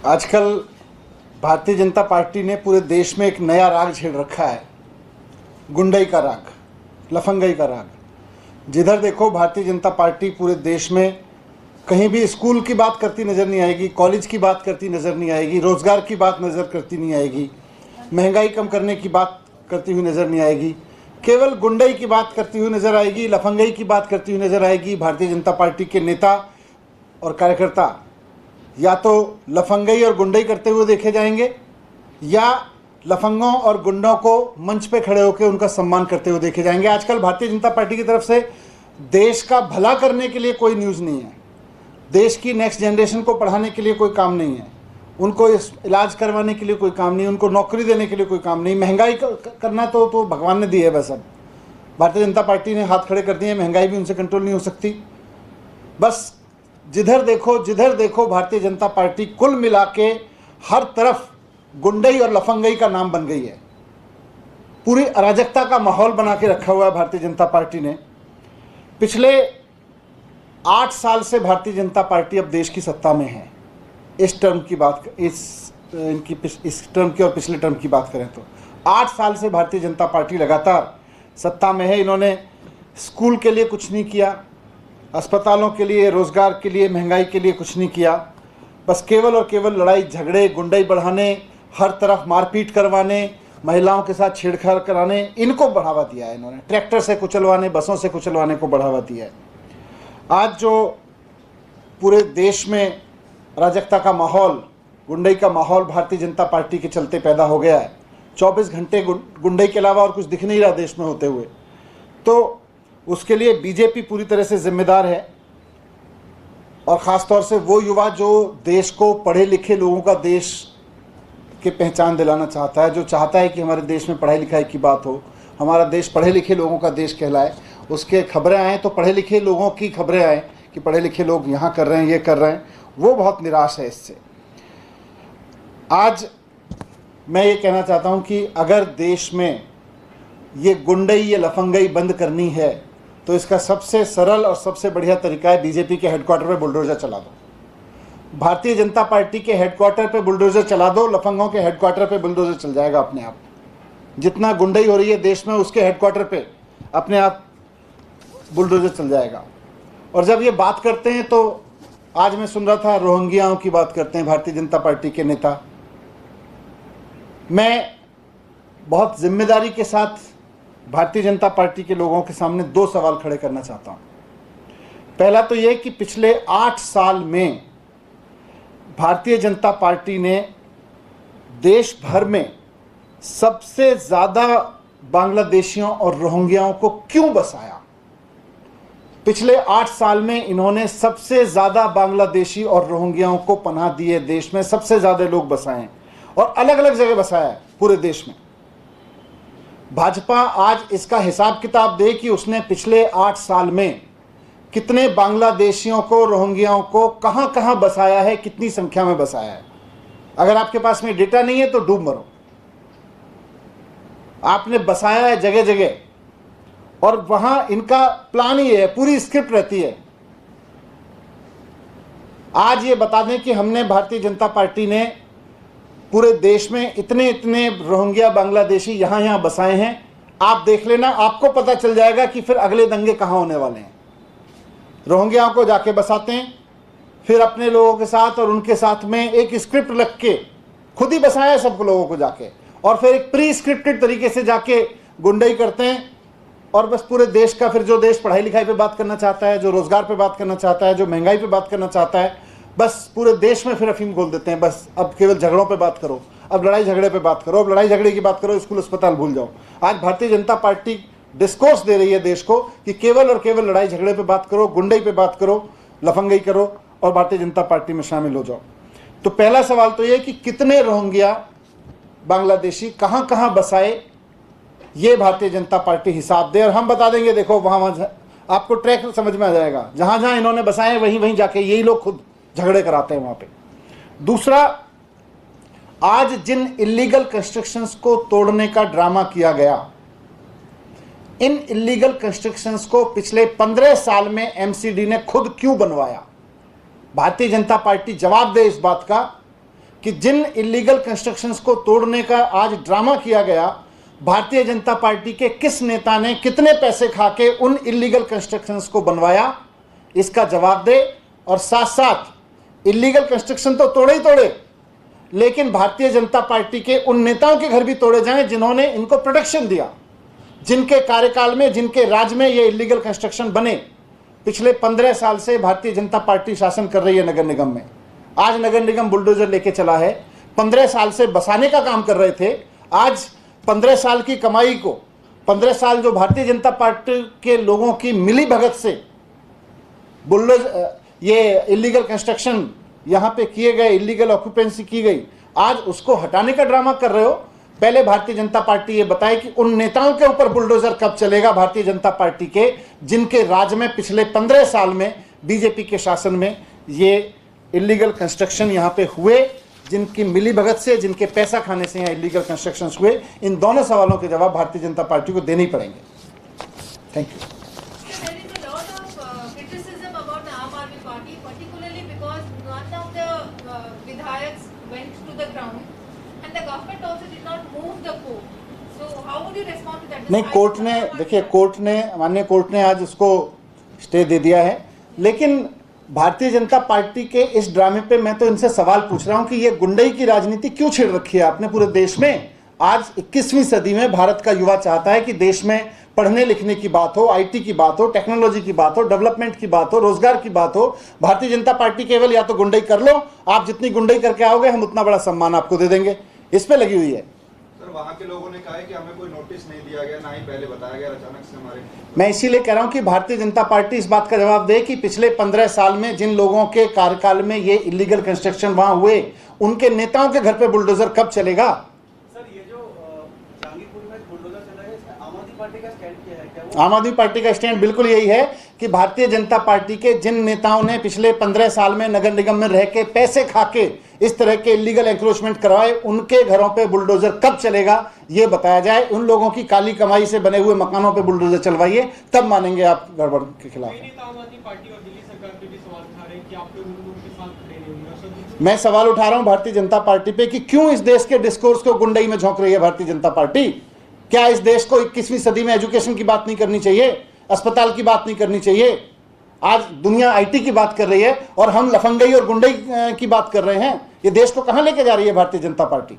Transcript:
आजकल भारतीय जनता पार्टी ने पूरे देश में एक नया राग छेड़ रखा है, गुंडई का राग, लफंगई का राग। जिधर देखो भारतीय जनता पार्टी पूरे देश में कहीं भी स्कूल की बात करती नज़र नहीं आएगी, कॉलेज की बात करती नज़र नहीं आएगी, रोज़गार की बात नज़र करती नहीं आएगी, महंगाई कम करने की बात करती हुई नज़र नहीं आएगी। केवल गुंडई की बात करती हुई नज़र आएगी, लफंगई की बात करती हुई नज़र आएगी। भारतीय जनता पार्टी के नेता और कार्यकर्ता या तो लफंगई और गुंडई करते हुए देखे जाएंगे या लफंगों और गुंडों को मंच पे खड़े होकर उनका सम्मान करते हुए देखे जाएंगे। आजकल भारतीय जनता पार्टी की तरफ से देश का भला करने के लिए कोई न्यूज़ नहीं है, देश की नेक्स्ट जनरेशन को पढ़ाने के लिए कोई काम नहीं है, उनको इलाज करवाने के लिए कोई काम नहीं, उनको नौकरी देने के लिए कोई काम नहीं। महंगाई करना तो भगवान ने दी है, बस अब भारतीय जनता पार्टी ने हाथ खड़े कर दिए, महंगाई भी उनसे कंट्रोल नहीं हो सकती। बस जिधर देखो भारतीय जनता पार्टी कुल मिला के हर तरफ गुंडई और लफंगई का नाम बन गई है। पूरी अराजकता का माहौल बना के रखा हुआ है भारतीय जनता पार्टी ने। पिछले 8 साल से भारतीय जनता पार्टी अब देश की सत्ता में है। इस टर्म की बात, इस टर्म की और पिछले टर्म की बात करें तो 8 साल से भारतीय जनता पार्टी लगातार सत्ता में है। इन्होंने स्कूल के लिए कुछ नहीं किया, अस्पतालों के लिए, रोज़गार के लिए, महंगाई के लिए कुछ नहीं किया। बस केवल और केवल लड़ाई झगड़े, गुंडई बढ़ाने, हर तरफ मारपीट करवाने, महिलाओं के साथ छेड़छाड़ कराने, इनको बढ़ावा दिया है इन्होंने। ट्रैक्टर से कुचलवाने, बसों से कुचलवाने को बढ़ावा दिया है। आज जो पूरे देश में अराजकता का माहौल, गुंडई का माहौल भारतीय जनता पार्टी के चलते पैदा हो गया है। 24 घंटे गुंडई के अलावा और कुछ दिख नहीं रहा देश में होते हुए, तो उसके लिए बीजेपी पूरी तरह से जिम्मेदार है। और ख़ास तौर से वो युवा जो देश को पढ़े लिखे लोगों का देश की पहचान दिलाना चाहता है, जो चाहता है कि हमारे देश में पढ़ाई लिखाई की बात हो, हमारा देश पढ़े लिखे लोगों का देश कहलाए, उसके खबरें आएँ तो पढ़े लिखे लोगों की खबरें आएँ कि पढ़े लिखे लोग यहाँ कर रहे हैं, ये कर रहे हैं, वो बहुत निराश है इससे। आज मैं ये कहना चाहता हूँ कि अगर देश में ये गुंडई, ये लफंगई बंद करनी है तो इसका सबसे सरल और सबसे बढ़िया तरीका है बीजेपी के हेडक्वार्टर पे बुलडोजर चला दो। भारतीय जनता पार्टी के हेडक्वार्टर पे बुलडोजर चला दो, लफंगों के हेडक्वार्टर पे बुलडोजर चल जाएगा अपने आप। जितना गुंडई हो रही है देश में, उसके हेडक्वार्टर पे अपने आप बुलडोजर चल जाएगा। और जब ये बात करते हैं तो आज मैं सुन रहा था रोहिंग्याओं की बात करते हैं भारतीय जनता पार्टी के नेता। मैं बहुत जिम्मेदारी के साथ भारतीय जनता पार्टी के लोगों के सामने 2 सवाल खड़े करना चाहता हूं। पहला तो यह कि पिछले 8 साल में भारतीय जनता पार्टी ने देश भर में सबसे ज़्यादा बांग्लादेशियों और रोहिंग्याओं को क्यों बसाया। पिछले 8 साल में इन्होंने सबसे ज़्यादा बांग्लादेशी और रोहिंग्याओं को पनाह दी है, देश में सबसे ज़्यादा लोग बसाए हैं और अलग अलग जगह बसाया है पूरे देश में। भाजपा आज इसका हिसाब किताब दे कि उसने पिछले 8 साल में कितने बांग्लादेशियों को, रोहिंग्याओं को कहां कहां बसाया है, कितनी संख्या में बसाया है। अगर आपके पास में डेटा नहीं है तो डूब मरो। आपने बसाया है जगह जगह और वहां इनका प्लान ही है, पूरी स्क्रिप्ट रहती है। आज ये बता दें कि हमने भारतीय जनता पार्टी ने पूरे देश में इतने रोहिंग्या, बांग्लादेशी यहाँ बसाए हैं। आप देख लेना, आपको पता चल जाएगा कि फिर अगले दंगे कहाँ होने वाले हैं। रोहिंग्याओं को जाके बसाते हैं, फिर अपने लोगों के साथ और उनके साथ में एक स्क्रिप्ट रख के खुद ही बसाया सब लोगों को जाके, और फिर एक प्री स्क्रिप्टेड तरीके से जाके गुंडई करते हैं। और बस पूरे देश का, फिर जो देश पढ़ाई लिखाई पे बात करना चाहता है, जो रोज़गार पे बात करना चाहता है, जो महंगाई पे बात करना चाहता है, बस पूरे देश में फिर अफीम घोल देते हैं। बस अब केवल झगड़ों पे बात करो, अब लड़ाई झगड़े पे बात करो, अब लड़ाई झगड़े की बात करो, स्कूल अस्पताल भूल जाओ। आज भारतीय जनता पार्टी डिस्कोर्स दे रही है देश को कि केवल और केवल लड़ाई झगड़े पे बात करो, गुंडई पे बात करो, लफंगई करो और भारतीय जनता पार्टी में शामिल हो जाओ। तो पहला सवाल तो ये कि कितने रोहिंग्या, बांग्लादेशी कहाँ कहाँ बसाए, ये भारतीय जनता पार्टी हिसाब दे और हम बता देंगे। देखो वहाँ आपको ट्रैक समझ में आ जाएगा, जहाँ जहाँ इन्होंने बसाए वहीं जाके यही लोग खुद झगड़े कराते हैं वहां पे। दूसरा, आज जिन इलीगल कंस्ट्रक्शंस को तोड़ने का ड्रामा किया गया, इन इलीगल कंस्ट्रक्शंस को पिछले 15 साल में एमसीडी ने खुद क्यों बनवाया। भारतीय जनता पार्टी जवाब दे इस बात का कि जिन इलीगल कंस्ट्रक्शंस को तोड़ने का आज ड्रामा किया गया, भारतीय जनता पार्टी के किस नेता ने कितने पैसे खा के उन इलीगल कंस्ट्रक्शंस को बनवाया, इसका जवाब दे। और साथ साथ इलीगल कंस्ट्रक्शन तो तोड़े ही तोड़े, लेकिन भारतीय जनता पार्टी के उन नेताओं के घर भी तोड़े जाएं जिन्होंने इनको प्रोटेक्शन दिया, जिनके कार्यकाल में, जिनके राज में ये इलीगल कंस्ट्रक्शन बने। पिछले 15 साल से भारतीय जनता पार्टी शासन कर रही है नगर निगम में। आज नगर निगम बुलडोजर लेके चला है। 15 साल से बसाने का काम कर रहे थे, आज 15 साल की कमाई को, 15 साल जो भारतीय जनता पार्टी के लोगों की मिली भगत से बुलडोजर, ये इलीगल कंस्ट्रक्शन यहाँ पे किए गए, इलीगल ऑक्यूपेंसी की गई, आज उसको हटाने का ड्रामा कर रहे हो। पहले भारतीय जनता पार्टी ये बताए कि उन नेताओं के ऊपर बुलडोजर कब चलेगा भारतीय जनता पार्टी के, जिनके राज में पिछले 15 साल में बीजेपी के शासन में ये इलीगल कंस्ट्रक्शन यहाँ पे हुए, जिनकी मिली भगत से, जिनके पैसा खाने से यहाँ इलीगल कंस्ट्रक्शन हुए। इन दोनों सवालों के जवाब भारतीय जनता पार्टी को देने ही पड़ेंगे। Thank you. नहीं, कोर्ट ने, देखिए कोर्ट ने, माननीय कोर्ट ने आज उसको स्टे दे दिया है, लेकिन भारतीय जनता पार्टी के इस ड्रामे पे मैं तो इनसे सवाल पूछ रहा हूं कि ये गुंडई की राजनीति क्यों छेड़ रखी है आपने पूरे देश में। आज 21वीं सदी में भारत का युवा चाहता है कि देश में पढ़ने लिखने की बात हो, आईटी की बात हो, टेक्नोलॉजी की बात हो, डेवलपमेंट की बात हो, रोजगार की बात हो। भारतीय जनता पार्टी केवल या तो गुंडई कर लो, आप जितनी गुंडई करके आओगे हम उतना बड़ा सम्मान आपको दे देंगे, इस पे लगी हुई है। वहां के लोगों ने कहा है कि हमें कोई नोटिस नहीं दिया गया, ना ही पहले बताया गया, अचानक से हमारे। मैं इसीलिए कह रहा हूं कि भारतीय जनता पार्टी इस बात का जवाब दे कि पिछले 15 साल में जिन लोगों के कार्यकाल में ये इलीगल कंस्ट्रक्शन वहां हुए, उनके नेताओं के घर पे बुलडोजर कब चलेगा। सर, ये जो जहांगीरपुर में बुलडोजर चला है, इसमें आम आदमी पार्टी का स्टैंड क्या है? क्या आम आदमी पार्टी का स्टैंड बिल्कुल यही है कि भारतीय जनता पार्टी के जिन नेताओं ने पिछले 15 साल में नगर निगम में रह के पैसे खा के इस तरह के इलीगल एंक्रोचमेंट करवाए, उनके घरों पे बुलडोजर कब चलेगा ये बताया जाए। उन लोगों की काली कमाई से बने हुए मकानों पे बुलडोजर चलवाइए, तब मानेंगे आप गड़बड़ के खिलाफ। आम आदमी पार्टी और दिल्ली सरकार पे भी सवाल उठा रहे हैं कि आप लोग उनके साथ खड़े नहीं होंगे। मैं सवाल उठा रहा हूं भारतीय जनता पार्टी पे कि क्यों इस देश के डिस्कोर्स को गुंडई में झोंक रही है भारतीय जनता पार्टी। क्या इस देश को 21वीं सदी में एजुकेशन की बात नहीं करनी चाहिए, अस्पताल की बात नहीं करनी चाहिए। आज दुनिया आईटी की बात कर रही है और हम लफंगई और गुंडई की बात कर रहे हैं। ये देश को कहां लेके जा रही है भारतीय जनता पार्टी।